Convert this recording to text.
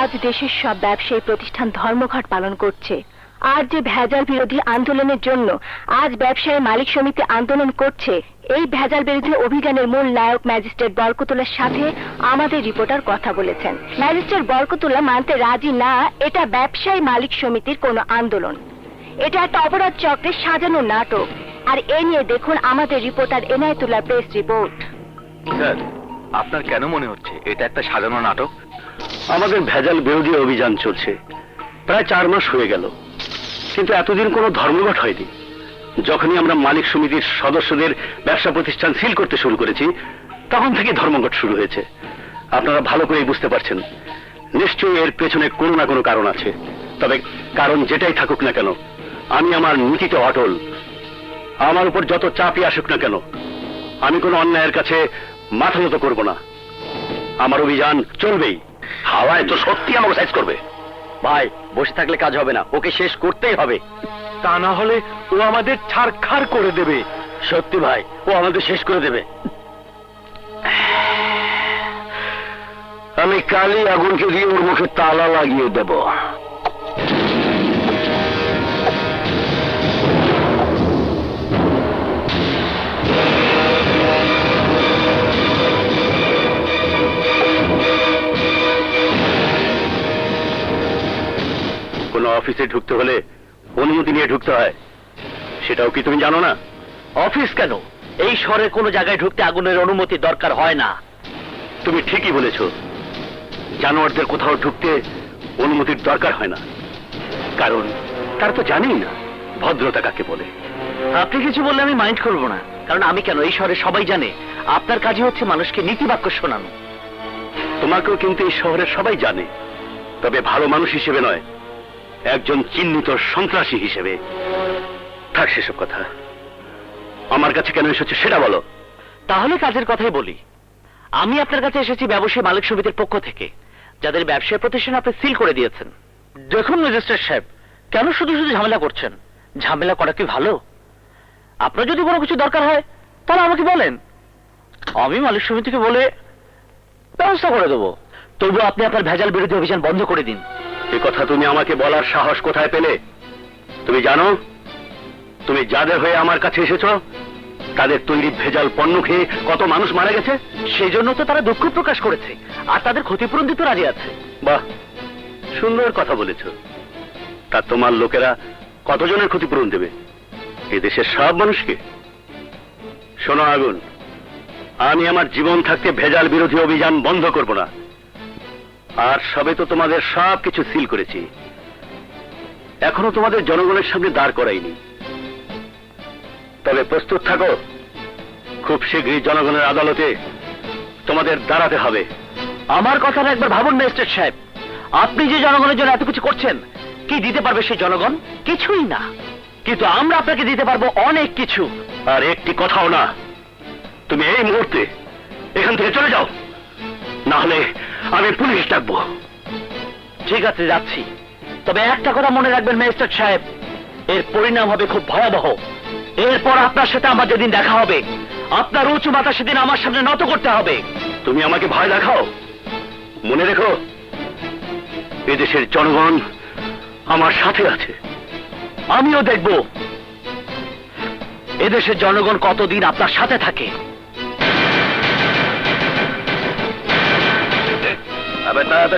আজ দেশের সব ব্যবসায়ী প্রতিষ্ঠান ধর্মঘট পালন করছে। আর যে ভেজাল বিরোধী আন্দোলনের জন্য আজ ব্যবসায়ী মালিক সমিতি আন্দোলন করছে, এই ভেজাল বিরোধী অভিযানের মূল নায়ক ম্যাজিস্ট্রেট বরকতুল্লাহর সাথে আমাদের রিপোর্টার কথা বলেছেন। ম্যাজিস্ট্রেট বরকতুল্লাহ মানতে রাজি না এটা ব্যবসায়ী মালিক সমিতির কোনো আন্দোলন, এটা একটা অপরাধ চক্রের সাজানো নাটক। আর এ নিয়ে দেখুন আমাদের reporter Enayetullah press report. Sir, আপনার কেন মনে হচ্ছে এটা একটা সাজানো নাটক? আমাদের ভেজাল বিরোধী অভিযান চলছে প্রায় 4 মাস হয়ে গেল, কিন্তু এতদিন কোনো ধর্মঘট হয়নি। যখনই আমরা মালিক সমিতির সদস্যদের ব্যবসা প্রতিষ্ঠান সিল করতে শুরু করেছি, তখন থেকে ধর্মঘট শুরু হয়েছে। আপনারা ভালো করেই বুঝতে পারছেন, নিশ্চয়ই এর পেছনে কোনো না কোনো কারণ আছে। তবে কারণ যেটাই থাকুক না কেন, আমি আমার নীতিতে অটল। আমার উপর যত চাপই আসুক না কেন, আমি কোনো অন্যায়ের কাছে মাথা নত করব না। আমার অভিযান চলবেই। হাওয়ায় তো সত্যি আমাকে সাইজ করবে। ভাই, বসে থাকলে কাজ হবে না, ওকে শেষ করতেই হবে। তা না হলে ও আমাদের ছাড়খাড় করে দেবে। সত্যি ভাই, ও আমাদের শেষ করে দেবে। আমি কালই আগুনকে দিয়ে ওর মুখে তালা লাগিয়ে দেব। কোন অফিসে ঢুকতে হলে অনুমতি নিয়ে ঢুকতে হয়, সেটাও কি তুমি জানো না? অফিস কেন, এই শহরে কোনো জায়গায় ঢুকতে আগুনের অনুমতি দরকার হয় না। তুমি ঠিকই বলেছ, জানোয়ারদের কোথাও ঢুকতে অনুমতির দরকার হয় না, কারণ তারা তো জানেই না ভদ্রতা কাকে বলে। আপনি কিছু বললে আমি মাইন্ড করবো না, কারণ আমি কেন, এই শহরে সবাই জানে আপনার কাজই হচ্ছে মানুষকে নীতিবাক্য শোনানো। তোমাকেও কিন্তু এই শহরের সবাই জানে, তবে ভালো মানুষ হিসেবে নয়, একজন চিহ্নিত সন্ত্রাসী হিসেবে। থাক সেসব কথা, আমার কাছে কেন এসেছে সেটা বলো। তাহলে কাজের কথাই বলি। আমি আপনার কাছে এসেছি ব্যবসায়ী মালিক সমিতির পক্ষ থেকে, যাদের ব্যবসায় প্রতিষ্ঠান আপনি সিল করে দিয়েছেন। দেখুন ম্যাজিস্ট্রেট সাহেব, কেন শুধু শুধু ঝামেলা করছেন? ঝামেলা করা কি ভালো? আপনার যদি কোনো কিছু দরকার হয় তাহলে আমাকে বলেন, আমি মালিক সমিতিকে বলে ব্যবস্থা করে দেবো। তবু আপনি আপনার ভেজাল বিরোধী অভিযান বন্ধ করে দিন। এ কথা তুমি আমাকে বলার সাহস কোথায় পেলে? তুমি জানো তুমি যাদের হয়ে আমার কাছে এসেছো, তাদের তৈরি ভেজাল পণ্য খেয়ে কত মানুষ মারা গেছে? সেই জন্য তো তারা দুঃখ প্রকাশ করেছে, আর তাদের ক্ষতিপূরণ দিতে রাজি আছে। বাহ, সুন্দর কথা বলেছ। তা তোমার লোকেরা কতজনের ক্ষতিপূরণ দেবে? এই দেশের সব মানুষকে? শোনো আগুন, আমি আমার জীবন থাকতে ভেজাল বিরোধী অভিযান বন্ধ করব না। আর সবে তো তোমাদের সব কিছু সিল করেছি, এখনো তোমাদের জনগণের সামনে দাঁড় করাইনি। তবে প্রস্তুত থাকো, খুব শীঘ্রই জনগণের আদালতে তোমাদের দাঁড়াতে হবে। আমার কথাটা একবার ভাবুন ম্যাজিস্ট্রেট সাহেব, আপনি যে জনগণের জন্য এত কিছু করছেন, কি দিতে পারবে সেই জনগণ? কিছুই না। কিন্তু আমরা আপনাকে দিতে পারবো অনেক কিছু। আর একটি কথাও না, তুমি এই মুহূর্তে এখান থেকে চলে যাও, না হলে আমি পুলিশ ডাকবো। ঠিক আছে, যাচ্ছি। তবে একটা কথা মনে রাখবেন ম্যাজিস্ট্রেট সাহেব, এর পরিণাম হবে খুব ভয়াবহ। এরপর আপনার সাথে আমার যেদিন দেখা হবে, আপনার উঁচু মাথা সেদিন আমার সামনে নত করতে হবে। তুমি আমাকে ভয় দেখাও, মনে রেখো এদেশের জনগণ আমার সাথে আছে। আমিও দেখব এদেশের জনগণ কতদিন আপনার সাথে থাকে। আবার তাড়াতাড়ি